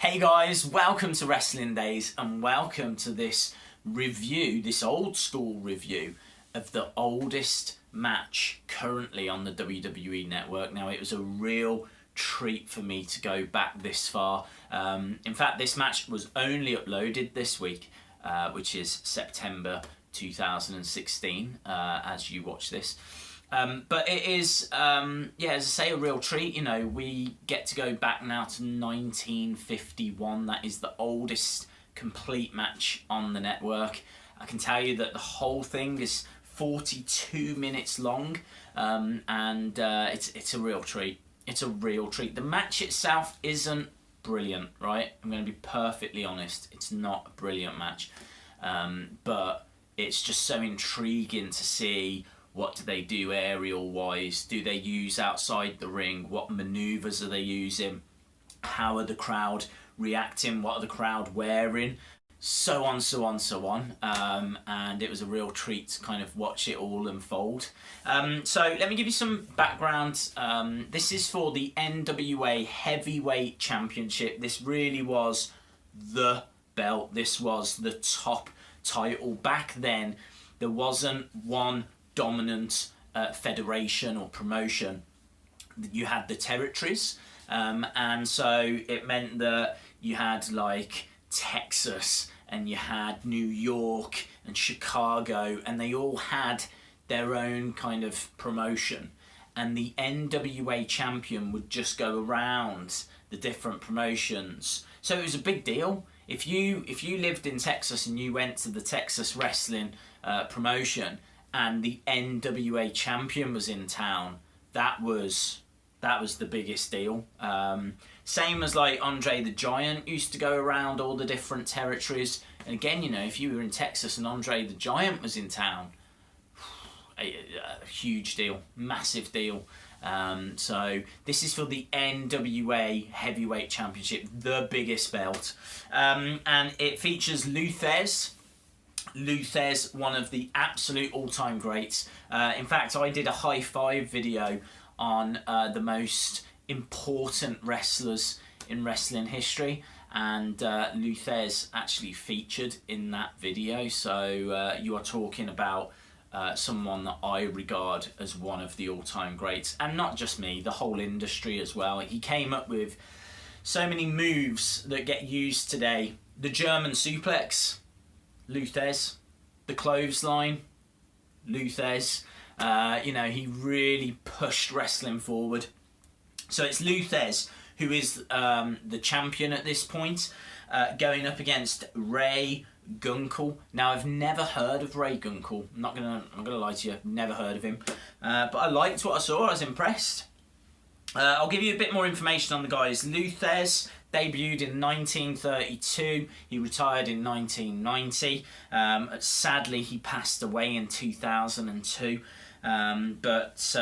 Hey guys, welcome to Wrestling Days and welcome to this review, this old school review of the oldest match currently on the WWE network. Now, it was a real treat for me to go back this far. In fact, this match was only uploaded this week, which is September 2016, as you watch this. But it is, as I say, a real treat. You know, we get to go back now to 1951. That is the oldest complete match on the network. I can tell you that the whole thing is 42 minutes long, and it's a real treat. It's a real treat. The match itself isn't brilliant, right? I'm going to be perfectly honest. It's not a brilliant match, but it's just so intriguing to see. What do they do aerial-wise? Do they use outside the ring? What manoeuvres are they using? How are the crowd reacting? What are the crowd wearing? So on, so on, so on. And it was a real treat to kind of watch it all unfold. So let me give you some background. This is for the NWA Heavyweight Championship. This really was the belt. This was the top title. Back then, there wasn't one dominant federation or promotion. You had the territories, and so it meant that you had like Texas and you had New York and Chicago, and they all had their own kind of promotion, and the NWA champion would just go around the different promotions. So it was a big deal. If you lived in Texas and you went to the Texas wrestling promotion and the NWA champion was in town, that was the biggest deal. Same as like Andre the Giant used to go around all the different territories. And again, you know, if you were in Texas and Andre the Giant was in town, a huge deal, massive deal. So this is for the NWA Heavyweight Championship, the biggest belt. And it features Luthez, one of the absolute all-time greats. In fact, I did a high five video on the most important wrestlers in wrestling history, and Luthez actually featured in that video. So you are talking about someone that I regard as one of the all-time greats, and not just me, the whole industry as well. He came up with so many moves that get used today. The German suplex, Luthez. The clothesline, Luthez. You know, he really pushed wrestling forward. So it's Luthez who is the champion at this point, going up against Ray Gunkel. Now, I've never heard of Ray Gunkel. I'm not gonna lie to you. I've never heard of him, but I liked what I saw. I was impressed. I'll give you a bit more information on the guys. Luthez debuted in 1932. He retired in 1990. Sadly, he passed away in 2002. But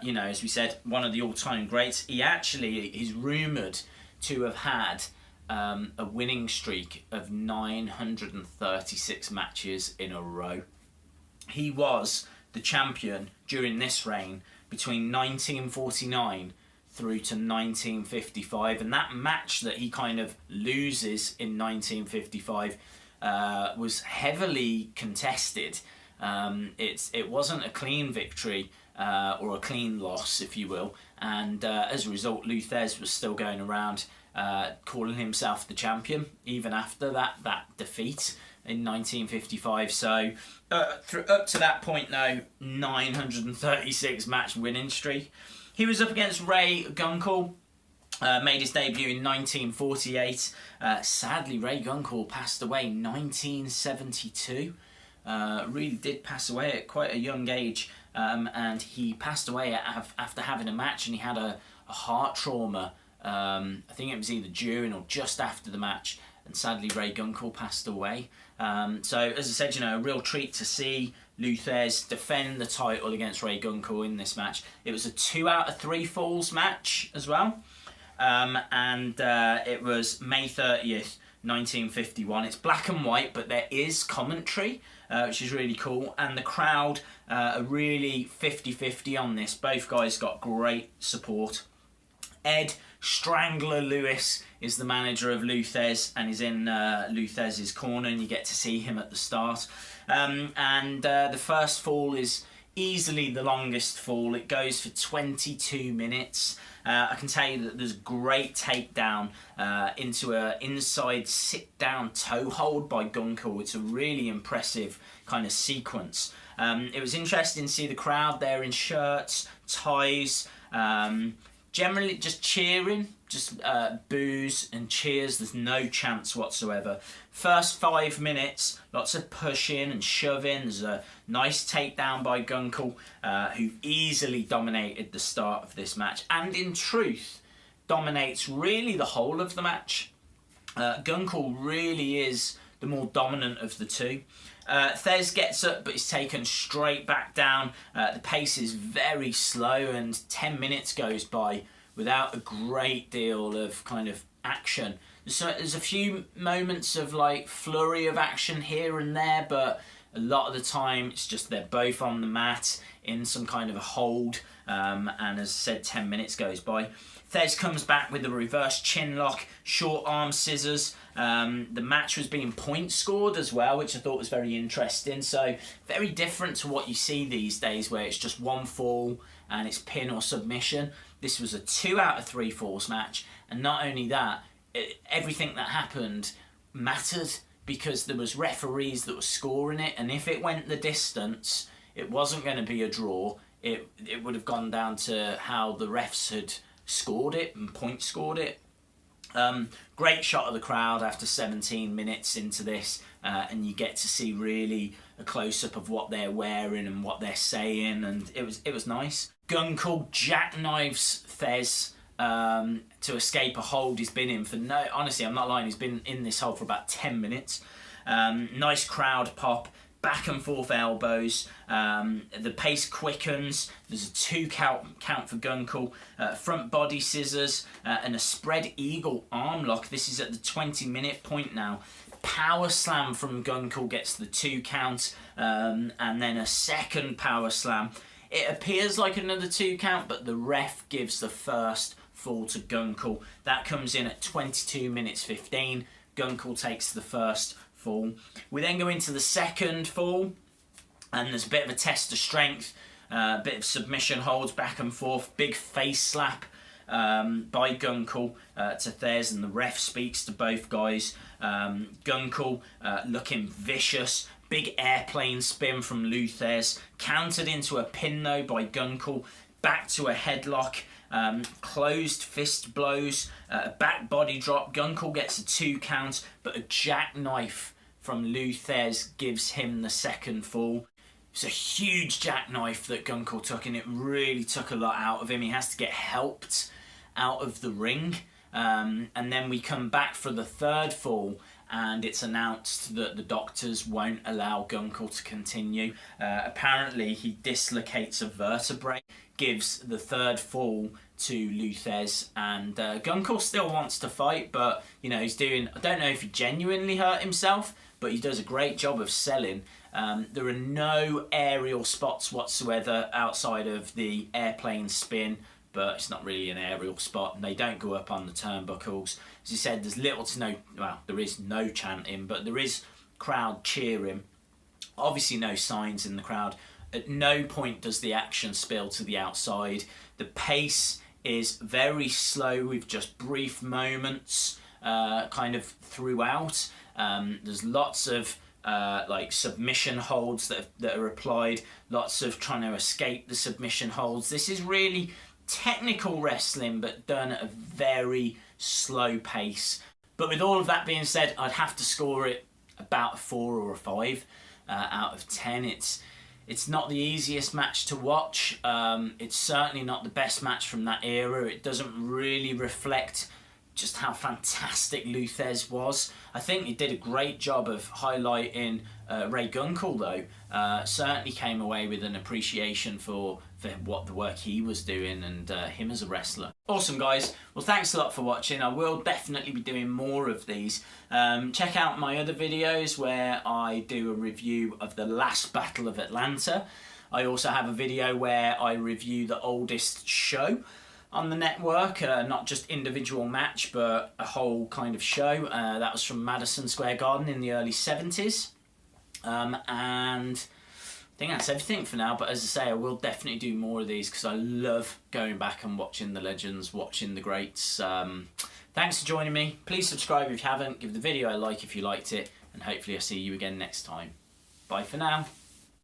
you know, as we said, one of the all-time greats. He actually is rumoured to have had a winning streak of 936 matches in a row. He was the champion during this reign between 1949 through to 1955, and that match that he kind of loses in 1955 was heavily contested. It wasn't a clean victory or a clean loss, if you will, and as a result, Luthez was still going around calling himself the champion even after that defeat in 1955. So up to that point now, 936 match winning streak. He was up against Ray Gunkel, made his debut in 1948. Sadly, Ray Gunkel passed away in 1972. Really did pass away at quite a young age, and he passed away after having a match, and he had a heart trauma. I think it was either during or just after the match, and sadly Ray Gunkel passed away. So as I said, you know, a real treat to see Luthez defend the title against Ray Gunkel in this match. It was a 2 out of 3 falls match as well, and it was May 30th 1951. It's black and white, but there is commentary, which is really cool, and the crowd are really 50-50 on this. Both guys got great support. Ed Strangler Lewis is the manager of Lou Thesz and is in Lou Thesz's corner, and you get to see him at the start. The first fall is easily the longest fall. It goes for 22 minutes. I can tell you that there's a great takedown into an inside sit-down toe hold by Gunkel. It's a really impressive kind of sequence. It was interesting to see the crowd there in shirts, ties, generally just cheering, just boos and cheers. There's no chance whatsoever. First 5 minutes, lots of pushing and shoving. There's a nice takedown by Gunkel, who easily dominated the start of this match, and in truth dominates really the whole of the match. Gunkel really is the more dominant of the two. Thesz gets up but is taken straight back down. The pace is very slow, and 10 minutes goes by without a great deal of kind of action. So there's a few moments of like flurry of action here and there, but a lot of the time it's just they're both on the mat in some kind of a hold, and as I said, 10 minutes goes by. Thesz comes back with a reverse chin lock, short arm scissors. The match was being point scored as well, which I thought was very interesting. So very different to what you see these days, where it's just one fall and it's pin or submission. This was a 2 out of 3 falls match, and not only that, everything that happened mattered because there was referees that were scoring it, and if it went the distance, it wasn't going to be a draw. It would have gone down to how the refs had scored it and point scored it. Great shot of the crowd after 17 minutes into this, and you get to see really a close-up of what they're wearing and what they're saying, and it was nice. Gunkel jackknives Thesz to escape a hold he's been in for honestly, I'm not lying, he's been in this hold for about 10 minutes. Nice crowd pop, back and forth elbows, the pace quickens, there's a 2 count for Gunkel, front body scissors, and a spread eagle arm lock. This is at the 20-minute point now. Power slam from Gunkel gets the 2 count, and then a second power slam. It appears like another 2 count, but the ref gives the first fall to Gunkel. That comes in at 22 minutes 15. Gunkel takes the first fall. We then go into the second fall, and there's a bit of a test of strength, a bit of submission holds back and forth, big face slap by Gunkel to Thesz, and the ref speaks to both guys. Gunkel looking vicious, big airplane spin from Lou Thesz, countered into a pin though by Gunkel, back to a headlock, closed fist blows, a back body drop. Gunkel gets a 2 count, but a jackknife from Lou Thesz gives him the second fall. It's a huge jackknife that Gunkel took, and it really took a lot out of him. He has to get helped out of the ring. And then we come back for the third fall, and it's announced that the doctors won't allow Gunkel to continue. Apparently he dislocates a vertebrae, gives the third fall to Lou Thesz, and Gunkel still wants to fight, but you know, he's doing, I don't know if he genuinely hurt himself, but he does a great job of selling. There are no aerial spots whatsoever outside of the airplane spin, but it's not really an aerial spot. They don't go up on the turnbuckles. As you said, there's little to no, well, there is no chanting, but there is crowd cheering. Obviously no signs in the crowd. At no point does the action spill to the outside. The pace is very slow with just brief moments kind of throughout. There's lots of like submission holds that are applied, lots of trying to escape the submission holds. This is really technical wrestling, but done at a very slow pace. But with all of that being said, I'd have to score it about a 4 or a 5 out of 10. It's not the easiest match to watch. It's certainly not the best match from that era. It doesn't really reflect just how fantastic Lou Thesz was. I think he did a great job of highlighting Ray Gunkel though. Certainly came away with an appreciation for what the work he was doing and him as a wrestler. Awesome guys, well thanks a lot for watching. I will definitely be doing more of these. Check out my other videos where I do a review of the last Battle of Atlanta. I also have a video where I review the oldest show. on the network, not just individual match, but a whole kind of show. That was from Madison Square Garden in the early 70s. And I think that's everything for now, but as I say, I will definitely do more of these because I love going back and watching the legends, watching the greats. Thanks for joining me. Please subscribe if you haven't, give the video a like if you liked it, and hopefully I'll see you again next time. Bye for now.